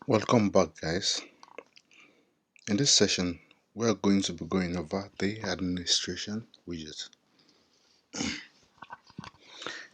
Welcome back, guys. In this session, we are going to be going over the administration widget.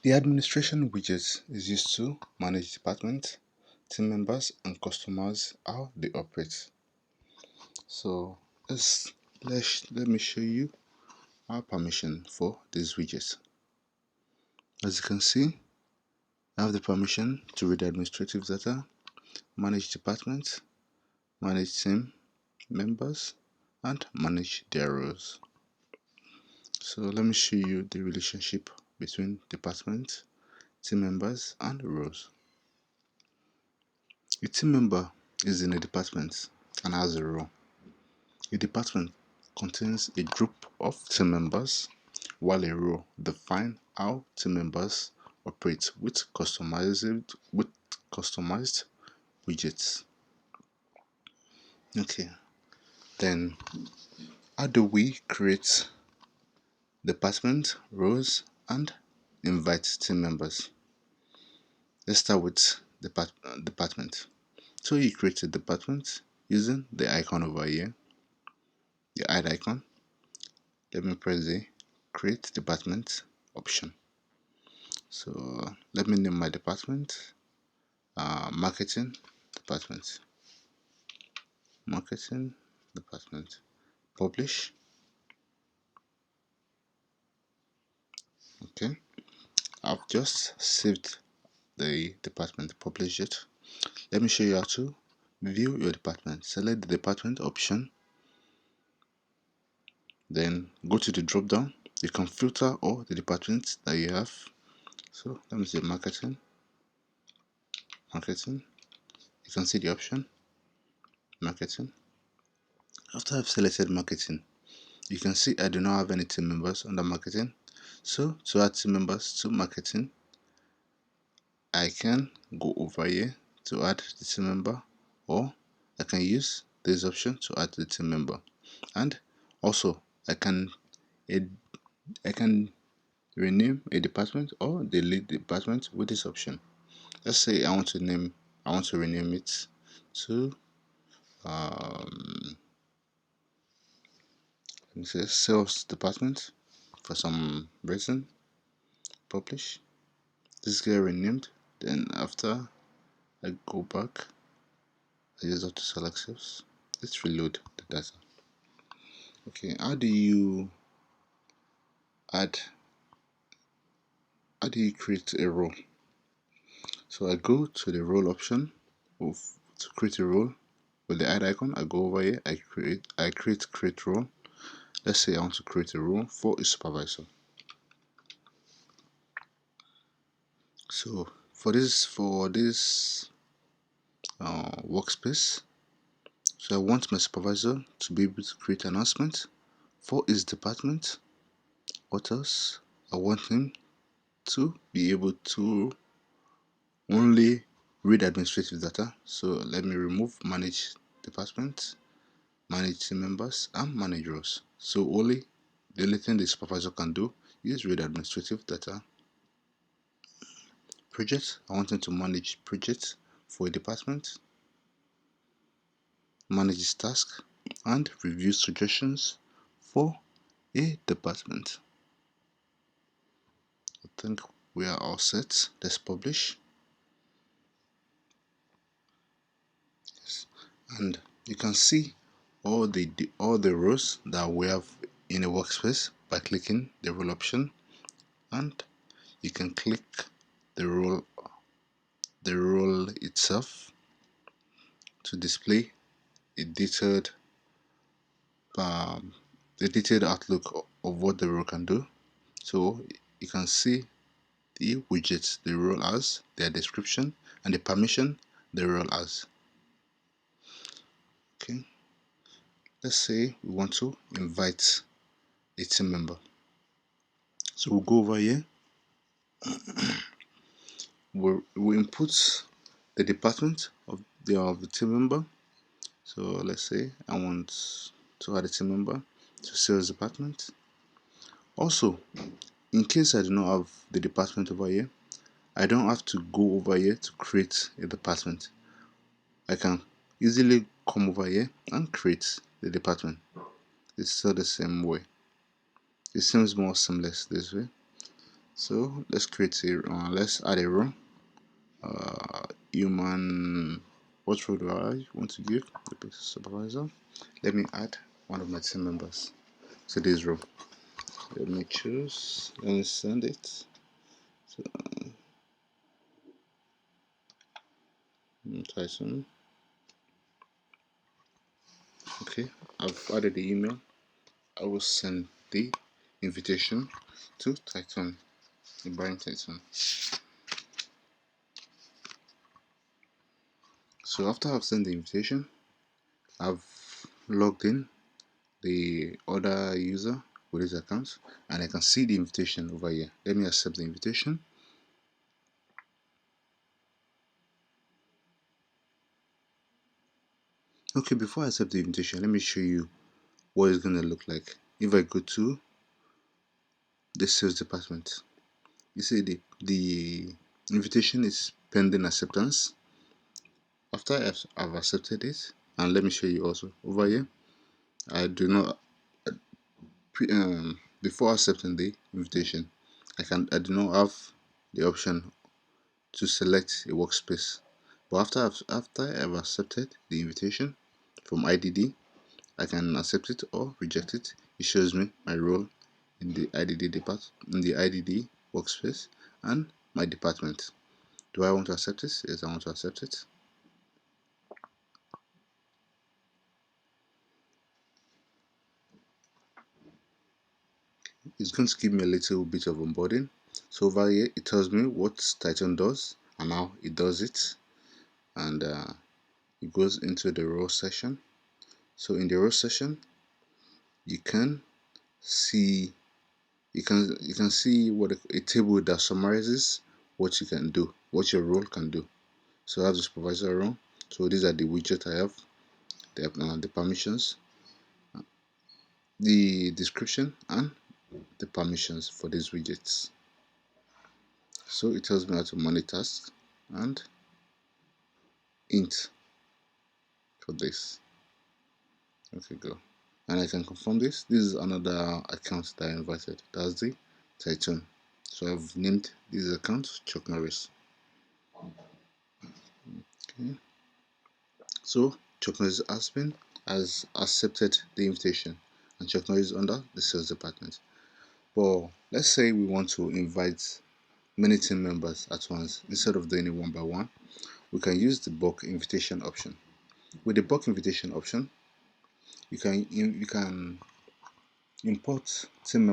The administration widget is used to manage departments, team members, and customers how they operate. So let me show you our permission for this widget. As you can see, I have the permission to read administrative data, manage departments, manage team members, and manage their roles. So let me show you the relationship between departments, team members, and roles. A team member is in a department and has a role. A department contains a group of team members, while a role defines how team members operate with customized widgets. Okay, then how do we create department, roles, and invite team members? Let's start with department. So you create a department using the icon over here, the add icon. Let me press the create department option. So let me name my department marketing department. Marketing department. Publish. Okay. I've just saved the department, publish it. Let me show you how to view your department. Select the department option, then go to the drop down. You can filter all the departments that you have. So let me say marketing. You can see the option marketing. After I've selected marketing, you can see I do not have any team members under marketing. So to add team members to marketing, I can go over here to add the team member, or I can use this option to add the team member. And also I can rename a department or delete the department with this option. Let's say I want to rename it to let me say sales department for some reason. Publish. This get renamed. Then after I go back, I just have to select sales. Let's reload the data. Okay, how do you create a role? So I go to the role option to create a role with the add icon. I go over here, I create role. Let's say I want to create a role for a supervisor. So for this workspace, so I want my supervisor to be able to create an announcement for his department. What else? I want him to be able to only read administrative data. So let me remove manage department, manage team members, and manage roles. So the only thing the supervisor can do is read administrative data. Project, I want him to manage projects for a department, manage his task, and review suggestions for a department. I think we are all set. Let's publish. And you can see all the rows that we have in a workspace by clicking the role option, and you can click the role itself to display a detailed outlook of what the role can do. So you can see the widgets the role has, their description, and the permission the role has. Okay, let's say we want to invite a team member. So we'll go over here. We input the department of the team member. So let's say I want to add a team member to sales department. Also, in case I do not have the department over here, I don't have to go over here to create a department. I can easily come over here and create the department. It's still the same way. It seems more seamless this way. So let's create a let's add a row. Human, what role do I want to give? The supervisor. Let me add one of my team members to this row. Let me choose. Let me send it. So, Tietoon. Okay, I've added the email. I will send the invitation to Tietoon, Ibrahim Tietoon. So after I've sent the invitation, I've logged in the other user with his account, and I can see the invitation over here. Let me accept the invitation. Okay, before I accept the invitation, let me show you what it's going to look like. If I go to the sales department, you see the invitation is pending acceptance. After I've accepted it, and let me show you also over here, I do not before accepting the invitation, I do not have the option to select a workspace. But after I've accepted the invitation from IDD, I can accept it or reject it. It shows me my role in the IDD workspace and my department. Do I want to accept this? Yes, I want to accept it. It's going to give me a little bit of onboarding. So over here, it tells me what Tietoon does and how it does it, and it goes into the role session. So in the role session, you can see what a table that summarizes what you can do, what your role can do. So I have the supervisor role. So these are the widget I have, the permissions, the description, and the permissions for these widgets. So it tells me how to manage tasks and int for this. Okay, go. And I can confirm this. This is another account that I invited. That's the Tietoon. So I've named this account Chuck Norris. Okay. So Chuck Norris has accepted the invitation, and Chuck Norris is under the sales department. But let's say we want to invite many team members at once. Instead of doing it one by one, we can use the bulk invitation option. With the bulk invitation option, you can import team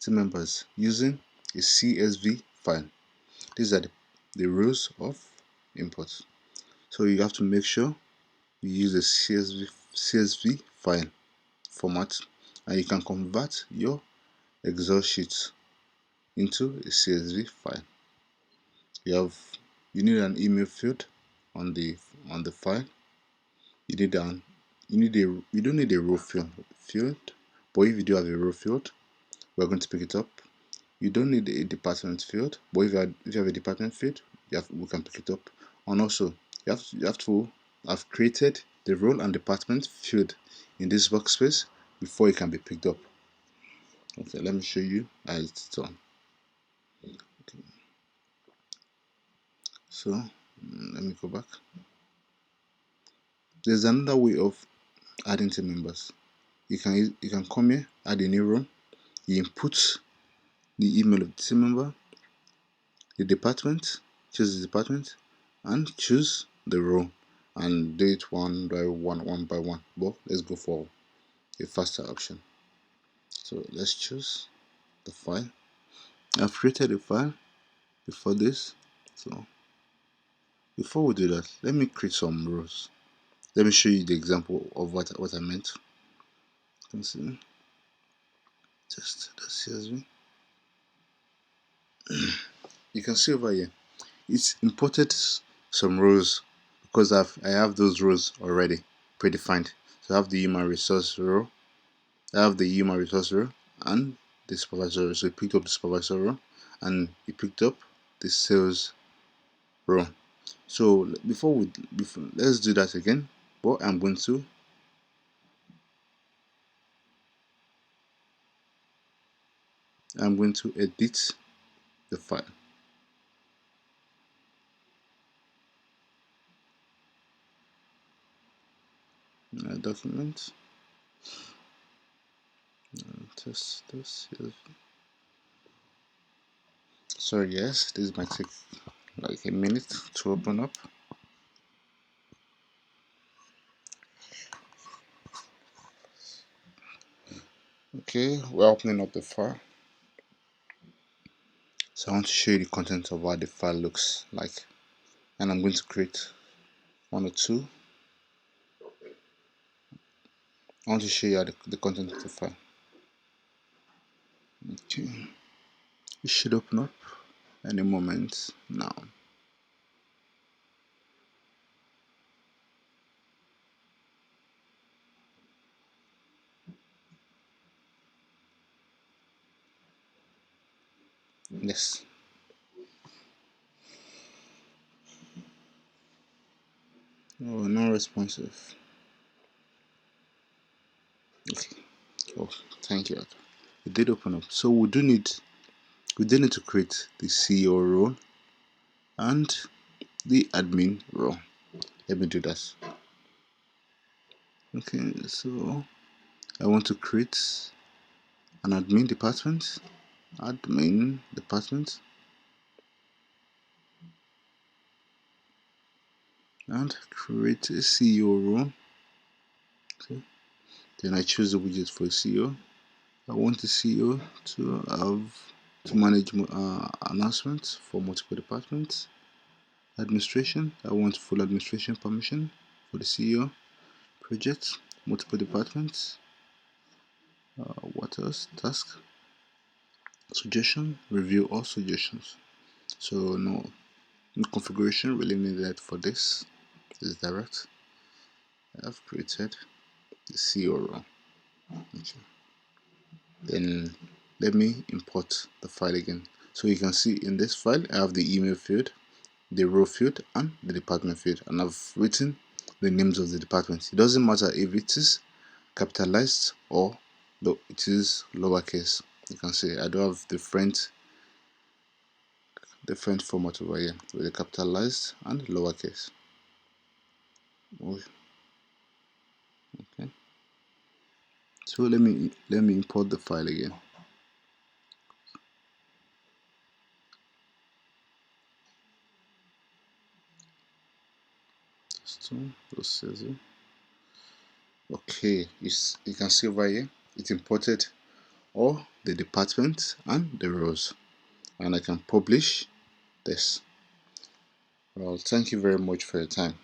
members using a CSV file. These are the rules of import. So you have to make sure you use a CSV file format, and you can convert your Excel sheet into a CSV file. You need an email field on the file. You don't need a row field, but if you do have a row field, we're going to pick it up. You don't need a department field, but if you have a department field, we can pick it up. And also, you have to have created the role and department field in this workspace before it can be picked up. Okay, let me show you how it's done. Okay. So let me go back. There's another way of adding team members. You can come here, add a new row. You input the email of the team member, the department, choose the department, and choose the row, and do it one by one. But let's go for a faster option. So let's choose the file. I've created a file before this. So before we do that, let me create some rows. Let me show you the example of what I meant. You can see just the CSV. You can see over here, it's imported some rows because I have those rows already predefined. So I have the human resource row, and the supervisor row. So it picked up the supervisor row, and it picked up the sales row. So before let's do that again. But I'm going to edit the file. Document. Test this. Yes. Sorry, yes, this might take like a minute to open up. Okay, we're opening up the file. So I want to show you the content of what the file looks like, and I'm going to create one or two. I want to show you the content of the file. Okay, it should open up any moment now. Yes. Oh, non-responsive. Okay. Oh, thank you. It did open up. So we did need to create the CEO role and the admin role. Let me do that. Okay, so I want to create an admin department, and create a CEO role. Okay. Then I choose the widget for a CEO. I want the CEO to manage announcements for multiple departments. Administration, I want full administration permission for the CEO. Projects, multiple departments. What else? Task, suggestion, review all suggestions. So no configuration really needed for this. Is direct. I have created the CEO role. Okay. Then let me import the file again. So you can see in this file I have the email field, the row field, and the department field, and I've written the names of the departments. It doesn't matter if it is capitalized or it is lowercase. You can see I do have different format over here with the capitalized and lowercase. Okay. So let me import the file again. Okay, you can see over here it imported all the departments and the rows, and I can publish this. Well, thank you very much for your time.